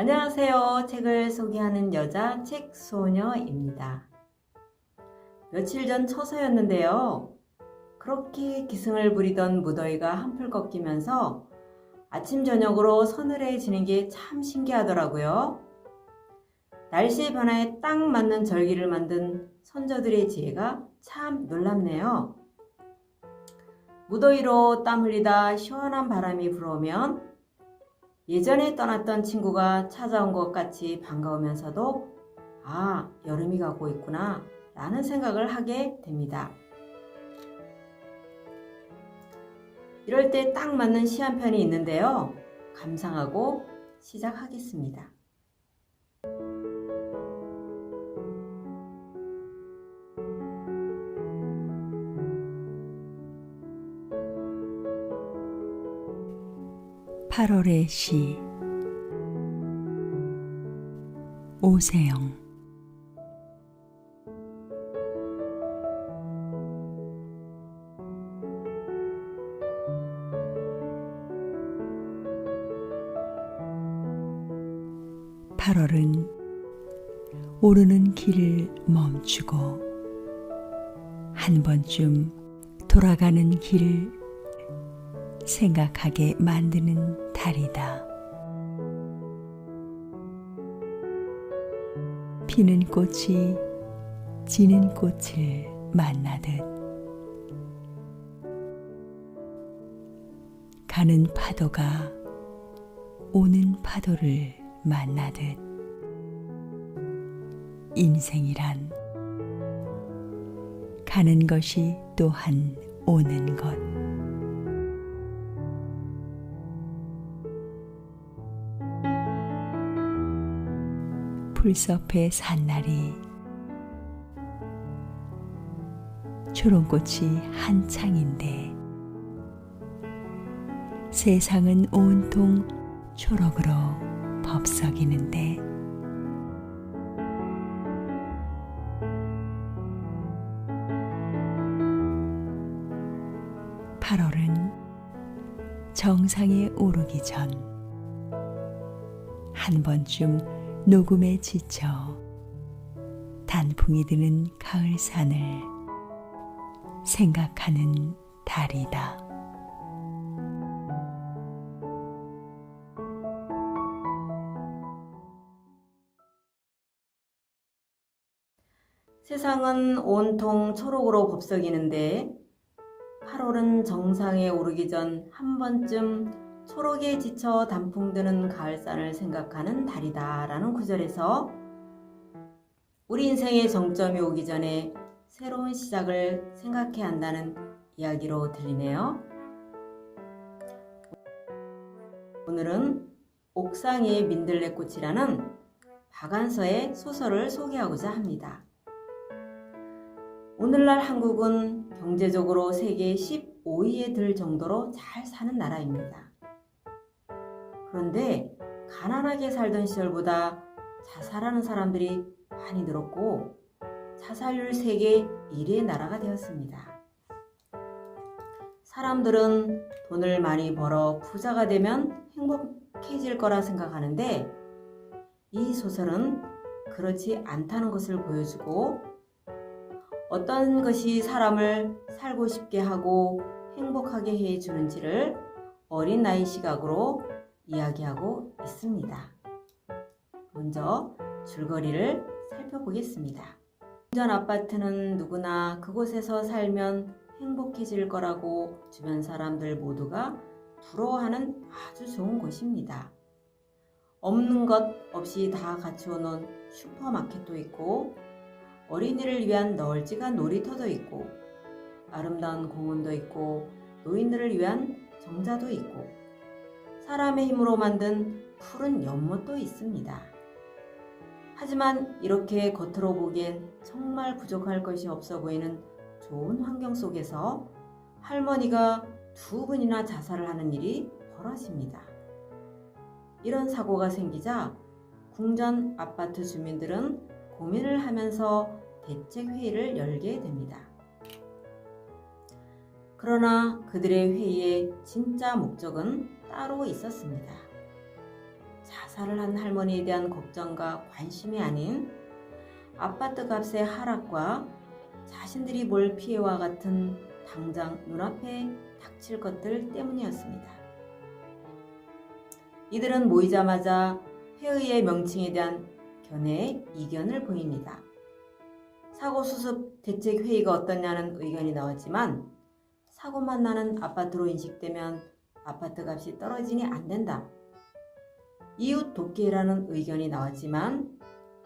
안녕하세요. 책을 소개하는 여자 책소녀입니다. 며칠 전 처서였는데요. 그렇게 기승을 부리던 무더위가 한풀 꺾이면서 아침 저녁으로 서늘해지는 게 참 신기하더라고요. 날씨의 변화에 딱 맞는 절기를 만든 선조들의 지혜가 참 놀랍네요. 무더위로 땀 흘리다 시원한 바람이 불어오면 예전에 떠났던 친구가 찾아온 것 같이 반가우면서도 여름이 가고 있구나 라는 생각을 하게 됩니다. 이럴 때 딱 맞는 시 한 편이 있는데요. 감상하고 시작하겠습니다. (8월의) 시 오세영. (8월은) 오르는 길을 멈추고 한 번쯤 돌아가는 길을 생각하게 만드는 달이다. 피는 꽃이 지는 꽃을 만나듯 가는 파도가 오는 파도를 만나듯 인생이란 가는 것이 또한 오는 것. 풀숲의 산날이 초롱꽃이 한창인데 세상은 온통 초록으로 법석이는데 (8월은) 정상에 오르기 전 한 번쯤 녹음에 지쳐 단풍이 드는 가을산을 생각하는 달이다. 세상은 온통 초록으로 법석이는데 8월은 정상에 오르기 전 한 번쯤 초록에 지쳐 단풍 드는 가을산을 생각하는 달이다 라는 구절에서 우리 인생의 정점이 오기 전에 새로운 시작을 생각해야 한다는 이야기로 들리네요. 오늘은 옥상 위의 민들레꽃이라는 박안서의 소설을 소개하고자 합니다. 오늘날 한국은 경제적으로 세계 15위에 들 정도로 잘 사는 나라입니다. 그런데 가난하게 살던 시절보다 자살하는 사람들이 많이 늘었고 자살률 세계 1위의 나라가 되었습니다. 사람들은 돈을 많이 벌어 부자가 되면 행복해질 거라 생각하는데 이 소설은 그렇지 않다는 것을 보여주고 어떤 것이 사람을 살고 싶게 하고 행복하게 해주는지를 어린 나이 시각으로 이야기하고 있습니다. 먼저 줄거리를 살펴보겠습니다. 운전 아파트는 누구나 그곳에서 살면 행복해질 거라고 주변 사람들 모두가 부러워하는 아주 좋은 곳입니다. 없는 것 없이 다 갖추어 놓은 슈퍼마켓도 있고 어린이를 위한 널찍한 놀이터도 있고 아름다운 공원도 있고 노인들을 위한 정자도 있고 사람의 힘으로 만든 푸른 연못도 있습니다. 하지만 이렇게 겉으로 보기엔 정말 부족할 것이 없어 보이는 좋은 환경 속에서 할머니가 2분이나 자살을 하는 일이 벌어집니다. 이런 사고가 생기자 궁전 아파트 주민들은 고민을 하면서 대책회의를 열게 됩니다. 그러나 그들의 회의의 진짜 목적은 따로 있었습니다. 자살을 한 할머니에 대한 걱정과 관심이 아닌 아파트 값의 하락과 자신들이 볼 피해와 같은 당장 눈앞에 닥칠 것들 때문이었습니다. 이들은 모이자마자 회의의 명칭에 대한 견해의 이견을 보입니다. 사고수습 대책회의가 어떠냐는 의견이 나왔지만 사고만 나는 아파트로 인식되면 아파트 값이 떨어지니 안 된다. 이웃 돕기라는 의견이 나왔지만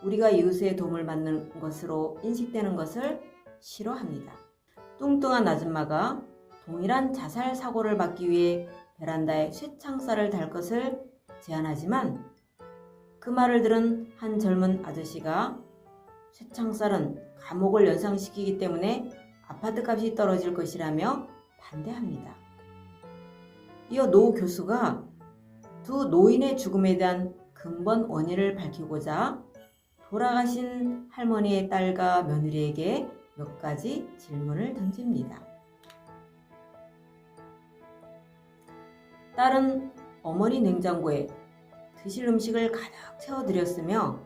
우리가 이웃의 도움을 받는 것으로 인식되는 것을 싫어합니다. 뚱뚱한 아줌마가 동일한 자살 사고를 막기 위해 베란다에 쇠창살을 달 것을 제안하지만 그 말을 들은 한 젊은 아저씨가 쇠창살은 감옥을 연상시키기 때문에 아파트 값이 떨어질 것이라며 반대합니다. 이어 노 교수가 두 노인의 죽음에 대한 근본 원인을 밝히고자 돌아가신 할머니의 딸과 며느리에게 몇 가지 질문을 던집니다. 딸은 어머니 냉장고에 드실 음식을 가득 채워드렸으며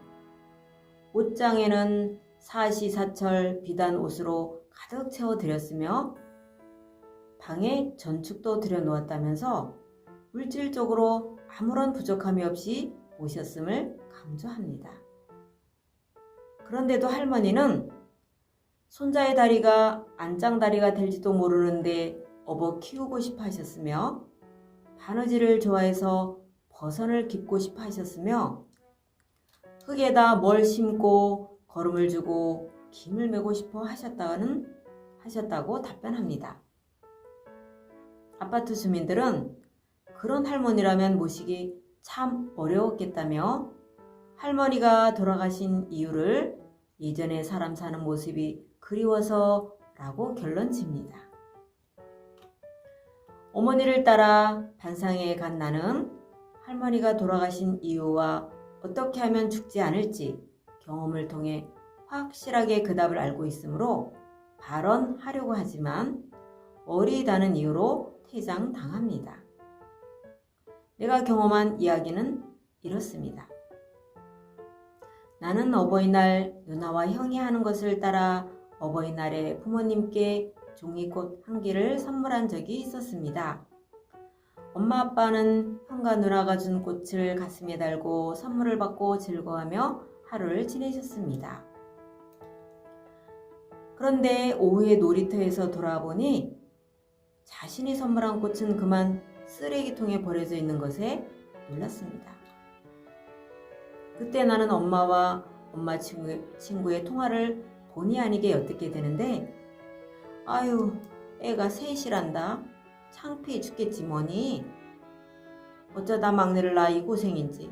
옷장에는 사시사철 비단 옷으로 가득 채워드렸으며 방에 전축도 들여놓았다면서 물질적으로 아무런 부족함이 없이 모셨음을 강조합니다. 그런데도 할머니는 손자의 다리가 안짱다리가 될지도 모르는데 업어 키우고 싶어 하셨으며 바느질을 좋아해서 버선을 깁고 싶어 하셨으며 흙에다 뭘 심고 거름을 주고 김을 메고 싶어 하셨다고 답변합니다. 아파트 주민들은 그런 할머니라면 모시기 참 어려웠겠다며 할머니가 돌아가신 이유를 예전에 사람 사는 모습이 그리워서 라고 결론 집니다. 어머니를 따라 반상회에 간 나는 할머니가 돌아가신 이유와 어떻게 하면 죽지 않을지 경험을 통해 확실하게 그 답을 알고 있으므로 발언하려고 하지만 어리다는 이유로 퇴장당합니다. 내가 경험한 이야기는 이렇습니다. 나는 어버이날 누나와 형이 하는 것을 따라 어버이날에 부모님께 종이꽃 한 개를 선물한 적이 있었습니다. 엄마 아빠는 형과 누나가 준 꽃을 가슴에 달고 선물을 받고 즐거워하며 하루를 지내셨습니다. 그런데 오후에 놀이터에서 돌아보니 자신이 선물한 꽃은 그만 쓰레기통에 버려져 있는 것에 놀랐습니다. 그때 나는 엄마와 엄마 친구의 통화를 본의 아니게 엿듣게 되는데 아유 애가 셋이란다. 창피해 죽겠지 뭐니. 어쩌다 막내를 낳아 이 고생인지.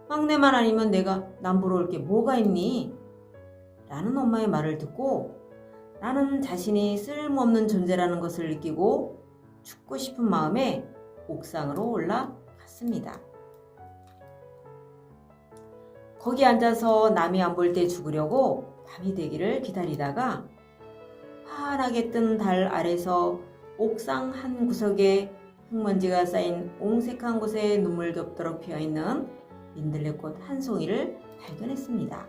막내만 아니면 내가 남부러울 게 뭐가 있니? 라는 엄마의 말을 듣고 나는 자신이 쓸모없는 존재라는 것을 느끼고 죽고 싶은 마음에 옥상으로 올라갔습니다. 거기 앉아서 남이 안 볼 때 죽으려고 밤이 되기를 기다리다가 환하게 뜬 달 아래서 옥상 한 구석에 흙먼지가 쌓인 옹색한 곳에 눈물 겹도록 피어있는 민들레꽃 한 송이를 발견했습니다.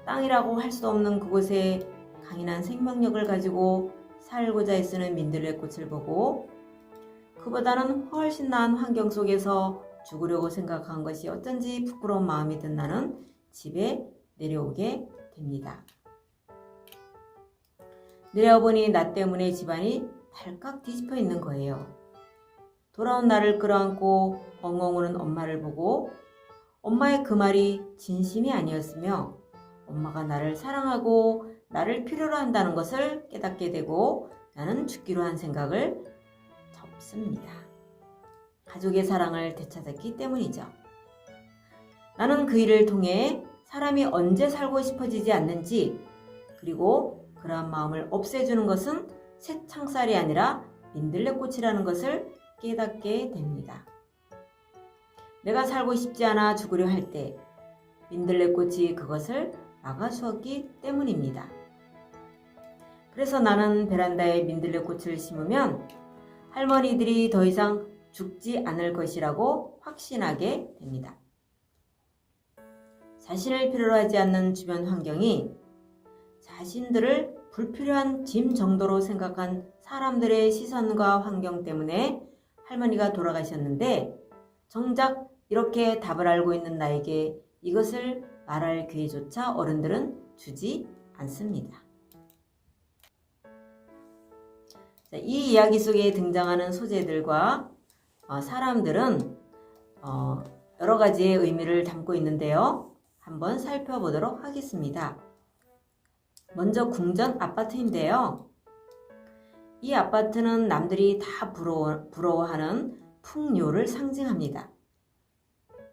땅이라고 할 수 없는 그곳에 강인한 생명력을 가지고 살고자 애쓰는 민들레꽃을 보고 그보다는 훨씬 나은 환경 속에서 죽으려고 생각한 것이 어쩐지 부끄러운 마음이 든 나는 집에 내려오게 됩니다. 내려보니 나 때문에 집안이 발칵 뒤집혀 있는 거예요. 돌아온 나를 끌어안고 엉엉 우는 엄마를 보고 엄마의 그 말이 진심이 아니었으며 엄마가 나를 사랑하고 나를 필요로 한다는 것을 깨닫게 되고 나는 죽기로 한 생각을 접습니다. 가족의 사랑을 되찾았기 때문이죠. 나는 그 일을 통해 사람이 언제 살고 싶어지지 않는지 그리고 그러한 마음을 없애주는 것은 쇠창살이 아니라 민들레꽃이라는 것을 깨닫게 됩니다. 내가 살고 싶지 않아 죽으려 할 때 민들레꽃이 그것을 막아주었기 때문입니다. 그래서 나는 베란다에 민들레꽃을 심으면 할머니들이 더 이상 죽지 않을 것이라고 확신하게 됩니다. 자신을 필요로 하지 않는 주변 환경이 자신들을 불필요한 짐 정도로 생각한 사람들의 시선과 환경 때문에 할머니가 돌아가셨는데, 정작 이렇게 답을 알고 있는 나에게 이것을 말할 기회조차 어른들은 주지 않습니다. 이 이야기 속에 등장하는 소재들과 사람들은 여러 가지의 의미를 담고 있는데요. 한번 살펴보도록 하겠습니다. 먼저 궁전 아파트인데요. 이 아파트는 남들이 다 부러워하는 풍요를 상징합니다.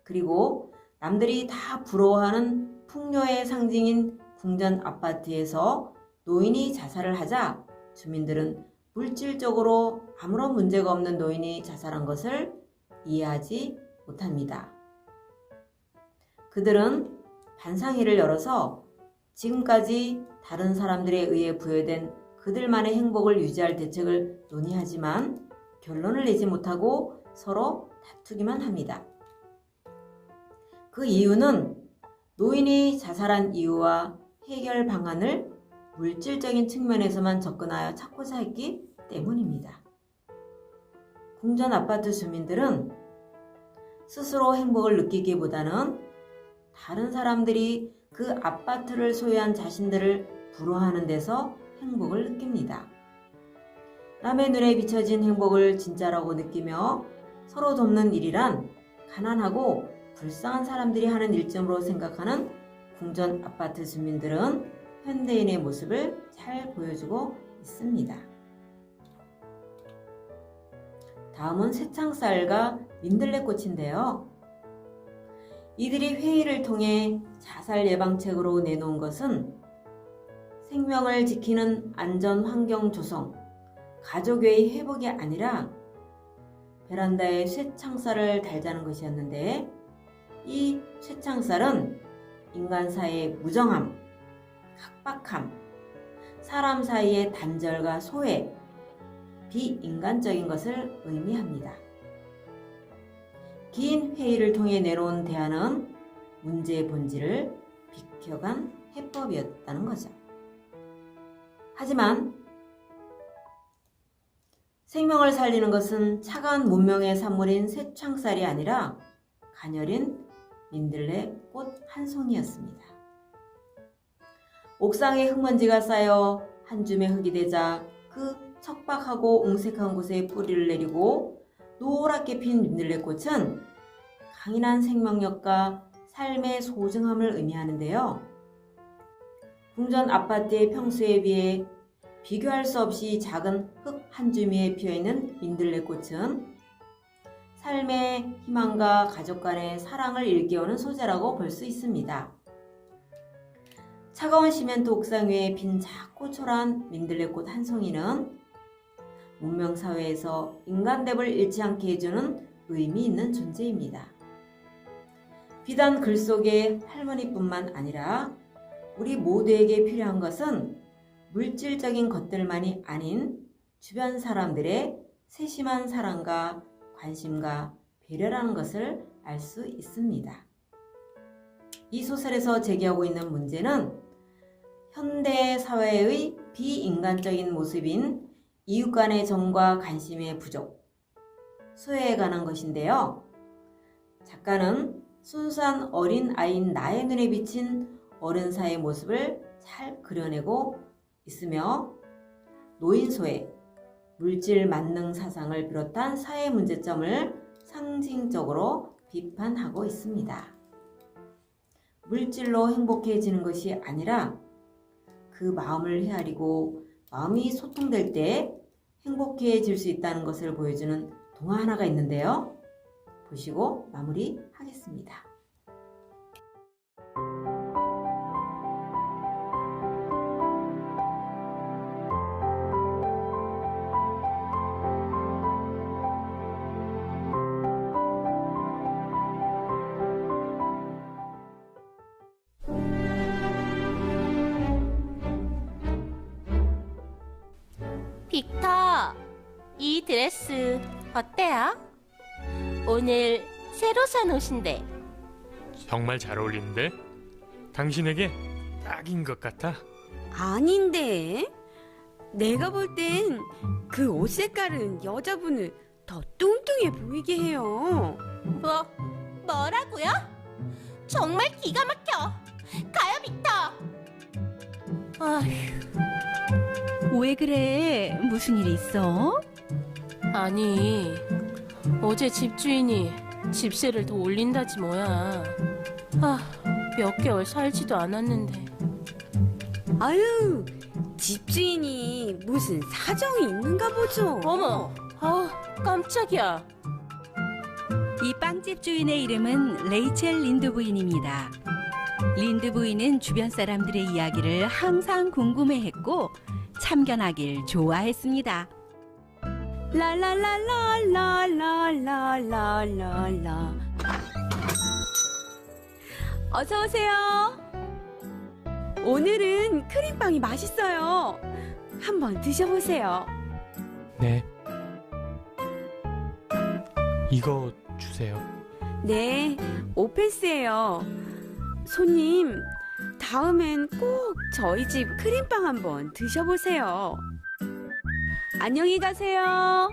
그리고 남들이 다 부러워하는 풍요의 상징인 궁전 아파트에서 노인이 자살을 하자 주민들은 물질적으로 아무런 문제가 없는 노인이 자살한 것을 이해하지 못합니다. 그들은 반상회를 열어서 지금까지 다른 사람들에 의해 부여된 그들만의 행복을 유지할 대책을 논의하지만 결론을 내지 못하고 서로 다투기만 합니다. 그 이유는 노인이 자살한 이유와 해결 방안을 물질적인 측면에서만 접근하여 찾고자 했기 때문입니다. 궁전 아파트 주민들은 스스로 행복을 느끼기보다는 다른 사람들이 그 아파트를 소유한 자신들을 부러워하는 데서 행복을 느낍니다. 남의 눈에 비춰진 행복을 진짜라고 느끼며 서로 돕는 일이란 가난하고 불쌍한 사람들이 하는 일쯤으로 생각하는 궁전 아파트 주민들은 현대인의 모습을 잘 보여주고 있습니다. 다음은 쇠창살과 민들레꽃인데요. 이들이 회의를 통해 자살 예방책으로 내놓은 것은 생명을 지키는 안전 환경 조성, 가족의 회복이 아니라 베란다에 쇠창살을 달자는 것이었는데, 이 쇠창살은 인간 사이의 무정함, 각박함, 사람 사이의 단절과 소외, 비인간적인 것을 의미합니다. 긴 회의를 통해 내놓은 대안은 문제의 본질을 비켜간 해법이었다는 거죠. 하지만 생명을 살리는 것은 차가운 문명의 산물인 쇠창살이 아니라 가녀린 민들레 꽃 한 송이였습니다. 옥상에 흙먼지가 쌓여 한 줌의 흙이 되자 그 척박하고 웅색한 곳에 뿌리를 내리고 노랗게 핀 민들레꽃은 강인한 생명력과 삶의 소중함을 의미하는데요. 궁전 아파트의 평수에 비해 비교할 수 없이 작은 흙 한 주미에 피어있는 민들레꽃은 삶의 희망과 가족 간의 사랑을 일깨우는 소재라고 볼 수 있습니다. 차가운 시멘트 옥상 위에 핀 작고 초라한 민들레꽃 한 송이는 문명사회에서 인간됨을 잃지 않게 해주는 의미 있는 존재입니다. 비단 글 속의 할머니뿐만 아니라 우리 모두에게 필요한 것은 물질적인 것들만이 아닌 주변 사람들의 세심한 사랑과 관심과 배려라는 것을 알 수 있습니다. 이 소설에서 제기하고 있는 문제는 현대 사회의 비인간적인 모습인 이웃 간의 정과 관심의 부족, 소외에 관한 것인데요. 작가는 순수한 어린 아이인 나의 눈에 비친 어른사의 모습을 잘 그려내고 있으며 노인 소외, 물질 만능 사상을 비롯한 사회 문제점을 상징적으로 비판하고 있습니다. 물질로 행복해지는 것이 아니라 그 마음을 헤아리고 마음이 소통될 때 행복해질 수 있다는 것을 보여주는 동화 하나가 있는데요. 보시고 마무리하겠습니다. 빅터, 이 드레스 어때요? 오늘 새로 산 옷인데. 정말 잘 어울리는데? 당신에게 딱인 것 같아. 아닌데. 내가 볼 땐 그 옷 색깔은 여자분을 더 뚱뚱해 보이게 해요. 뭐라고요? 정말 기가 막혀. 가요, 빅터. 아휴, 왜 그래? 무슨 일 있어? 아니, 어제 집주인이 집세를 더 올린다지 뭐야. 몇 개월 살지도 않았는데. 아유, 집주인이 무슨 사정이 있는가 보죠. 어머, 깜짝이야. 이 빵집 주인의 이름은 레이첼 린드 부인입니다. 린드 부인은 주변 사람들의 이야기를 항상 궁금해했고 참견하길 좋아했습니다. 라라라라라라라라라. 어서 오세요. 오늘은 크림빵이 맛있어요. 한번 드셔보세요. 네. 이거 주세요. 네, 오펜스예요. 손님, 다음엔 꼭 저희 집 크림빵 한번 드셔보세요. 안녕히 가세요.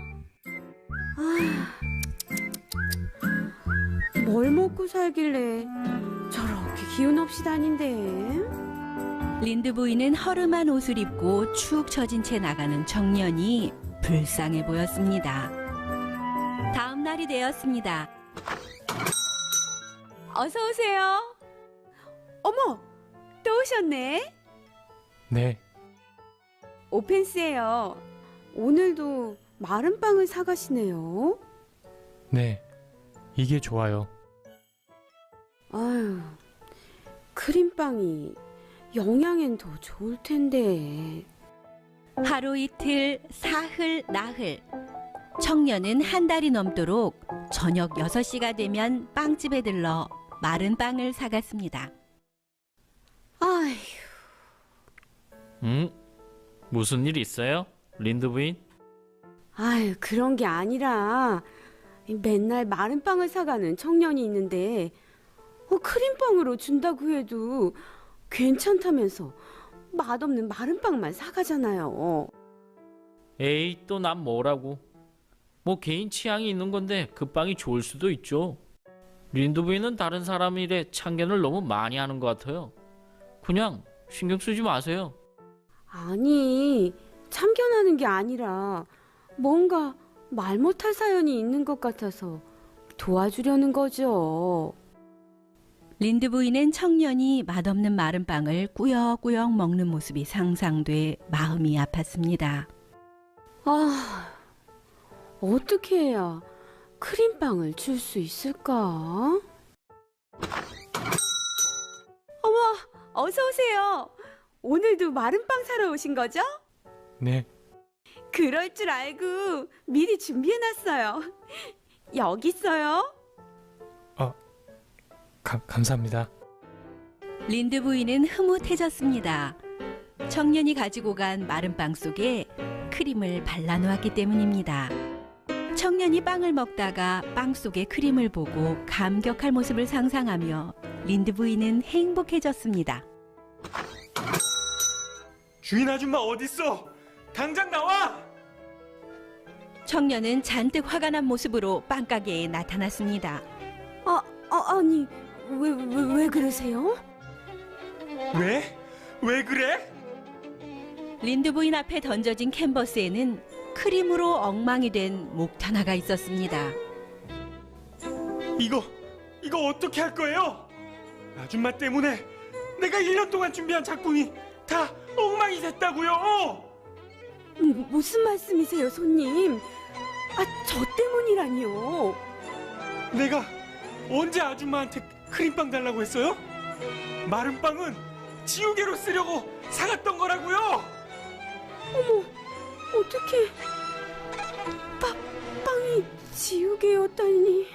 뭘 먹고 살길래 저렇게 기운 없이 다닌대. 린드 부인은 허름한 옷을 입고 축 처진 채 나가는 청년이 불쌍해 보였습니다. 다음 날이 되었습니다. 어서 오세요. 어머, 또 오셨네. 네. 오펜스예요. 오늘도 마른 빵을 사가시네요. 네. 이게 좋아요. 아유, 크림빵이 영양엔 더 좋을 텐데. 하루 이틀, 사흘, 나흘. 청년은 한 달이 넘도록 저녁 6시가 되면 빵집에 들러 마른 빵을 사갔습니다. 아휴, 무슨 일 있어요? 린드 부인? 아유, 그런 게 아니라 맨날 마른 빵을 사가는 청년이 있는데 크림빵으로 준다고 해도 괜찮다면서 맛없는 마른 빵만 사가잖아요. 에이, 또 난 뭐라고. 뭐 개인 취향이 있는 건데 그 빵이 좋을 수도 있죠. 린드 부인은 다른 사람 일에 참견을 너무 많이 하는 것 같아요. 그냥 신경 쓰지 마세요. 아니, 참견하는 게 아니라 뭔가 말 못할 사연이 있는 것 같아서 도와주려는 거죠. 린드 부인은 청년이 맛없는 마른 빵을 꾸역꾸역 먹는 모습이 상상돼 마음이 아팠습니다. 아, 어떻게 해야 크림빵을 줄 수 있을까? 어머, 어서 오세요. 오늘도 마른 빵 사러 오신 거죠? 네. 그럴 줄 알고 미리 준비해놨어요. 여기 있어요. 감사합니다. 린드 부인은 흐뭇해졌습니다. 청년이 가지고 간 마른 빵 속에 크림을 발라놓았기 때문입니다. 청년이 빵을 먹다가 빵 속에 크림을 보고 감격할 모습을 상상하며 린드 부인은 행복해졌습니다. 주인 아줌마 어딨어? 당장 나와! 청년은 잔뜩 화가 난 모습으로 빵가게에 나타났습니다. 아니, 왜 그러세요? 왜? 왜 그래? 린드 부인 앞에 던져진 캔버스에는 크림으로 엉망이 된 목타나가 있었습니다. 이거 어떻게 할 거예요? 아줌마 때문에 내가 1년 동안 준비한 작품이 다 엉망이 됐다고요. 무슨 말씀이세요, 손님? 저 때문이라니요. 내가 언제 아줌마한테 크림빵 달라고 했어요? 마른 빵은 지우개로 쓰려고 사갔던 거라고요. 어머, 어떡해. 빵이 지우개였다니.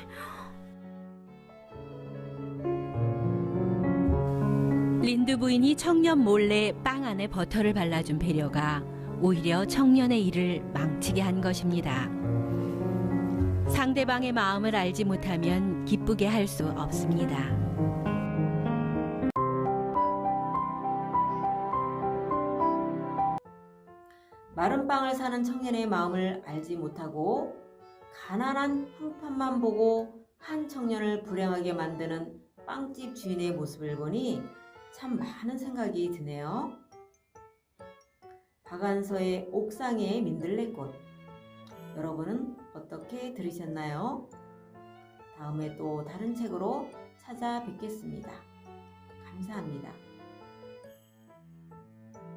린드 부인이 청년 몰래 빵 안에 버터를 발라준 배려가 오히려 청년의 일을 망치게 한 것입니다. 상대방의 마음을 알지 못하면 기쁘게 할 수 없습니다. 마른 빵을 사는 청년의 마음을 알지 못하고 가난한 형편만 보고 한 청년을 불행하게 만드는 빵집 주인의 모습을 보니 참 많은 생각이 드네요. 박안서의 옥상의 민들레꽃, 여러분은 어떻게 들으셨나요? 다음에 또 다른 책으로 찾아뵙겠습니다. 감사합니다.